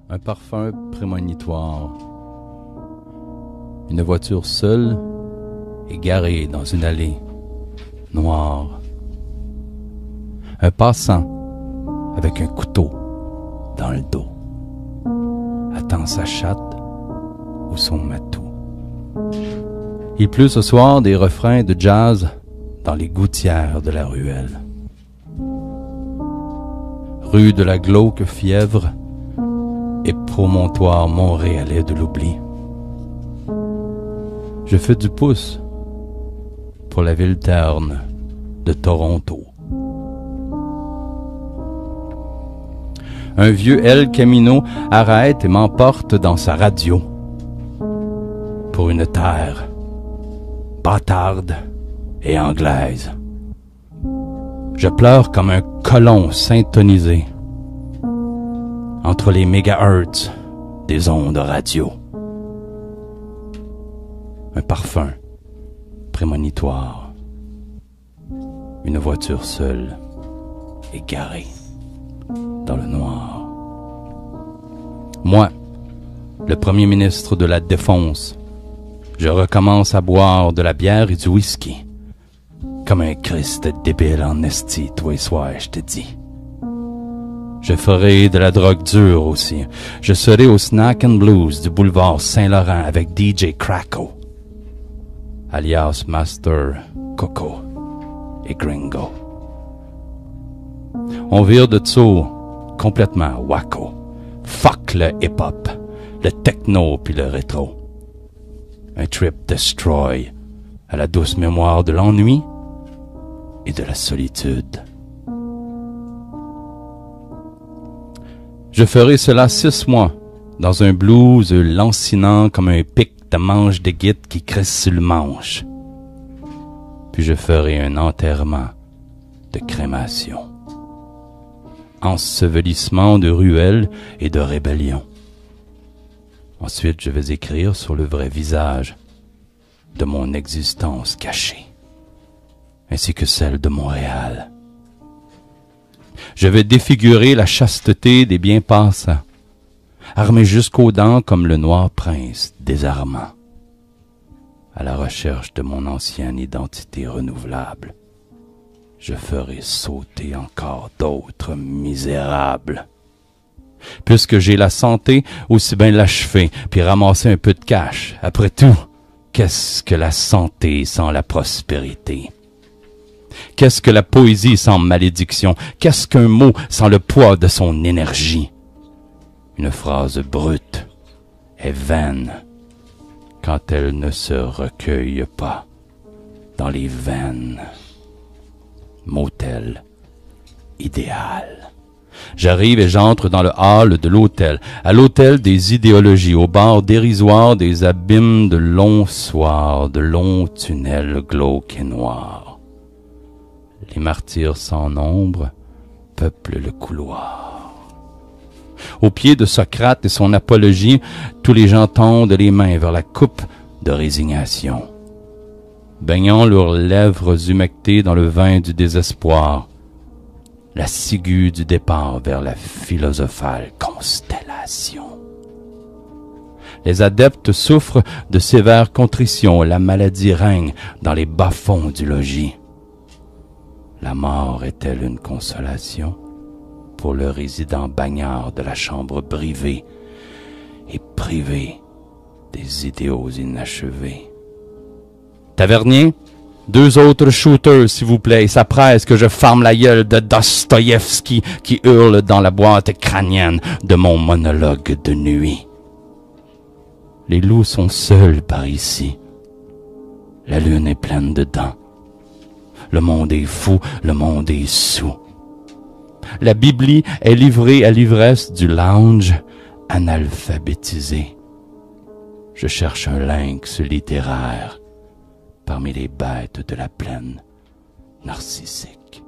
Un parfum prémonitoire. Une voiture seule est garée dans une allée noire. Un passant avec un couteau dans le dos attend sa chatte ou son matou. Il pleut ce soir des refrains de jazz dans les gouttières de la ruelle. Rue de la glauque fièvre et promontoire montréalais de l'oubli. Je fais du pouce pour la ville terne de Toronto. Un vieux El Camino arrête et m'emporte dans sa radio pour une terre bâtarde et anglaise. Je pleure comme un colon syntonisé entre les mégahertz des ondes radio. Un parfum prémonitoire. Une voiture seule égarée dans le noir. Moi, le premier ministre de la Défense, je recommence à boire de la bière et du whisky. Comme un Christ débile en esti, tous les soirs, je te dis. Je ferai de la drogue dure aussi. Je serai au Snack and Blues du boulevard Saint-Laurent avec DJ Cracko, alias Master Coco et Gringo. On vire de dessous complètement wacko. Fuck le hip-hop, le techno puis le rétro. Un trip destroy à la douce mémoire de l'ennui et de la solitude. Je ferai cela 6 mois, dans un blues lancinant comme un pic de manche de guide qui crisse sur le manche. Puis je ferai un enterrement de crémation. Ensevelissement de ruelles et de rébellion. Ensuite, je vais écrire sur le vrai visage de mon existence cachée, ainsi que celle de Montréal. Je vais défigurer la chasteté des biens passants, armé jusqu'aux dents comme le noir prince désarmant, à la recherche de mon ancienne identité renouvelable. Je ferai sauter encore d'autres misérables. Puisque j'ai la santé, aussi bien l'achever, puis ramasser un peu de cash. Après tout, qu'est-ce que la santé sans la prospérité? Qu'est-ce que la poésie sans malédiction? Qu'est-ce qu'un mot sans le poids de son énergie? Une phrase brute est vaine quand elle ne se recueille pas dans les veines. Motel idéal. J'arrive et j'entre dans le hall de l'hôtel, à l'hôtel des idéologies, au bar dérisoire des abîmes de longs soirs, de longs tunnels glauques et noirs. Les martyrs sans nombre peuplent le couloir. Au pied de Socrate et son apologie, tous les gens tendent les mains vers la coupe de résignation, baignant leurs lèvres humectées dans le vin du désespoir, la ciguë du départ vers la philosophale constellation. Les adeptes souffrent de sévères contritions, la maladie règne dans les bas-fonds du logis. La mort est-elle une consolation pour le résident bagnard de la chambre privée et privé des idéaux inachevés? Tavernier, 2 autres shooters, s'il vous plaît, et ça presse que je ferme la gueule de Dostoïevski qui hurle dans la boîte crânienne de mon monologue de nuit. Les loups sont seuls par ici. La lune est pleine de dents. Le monde est fou, le monde est saoul. La Biblie est livrée à l'ivresse du lounge analphabétisé. Je cherche un lynx littéraire parmi les bêtes de la plaine narcissique.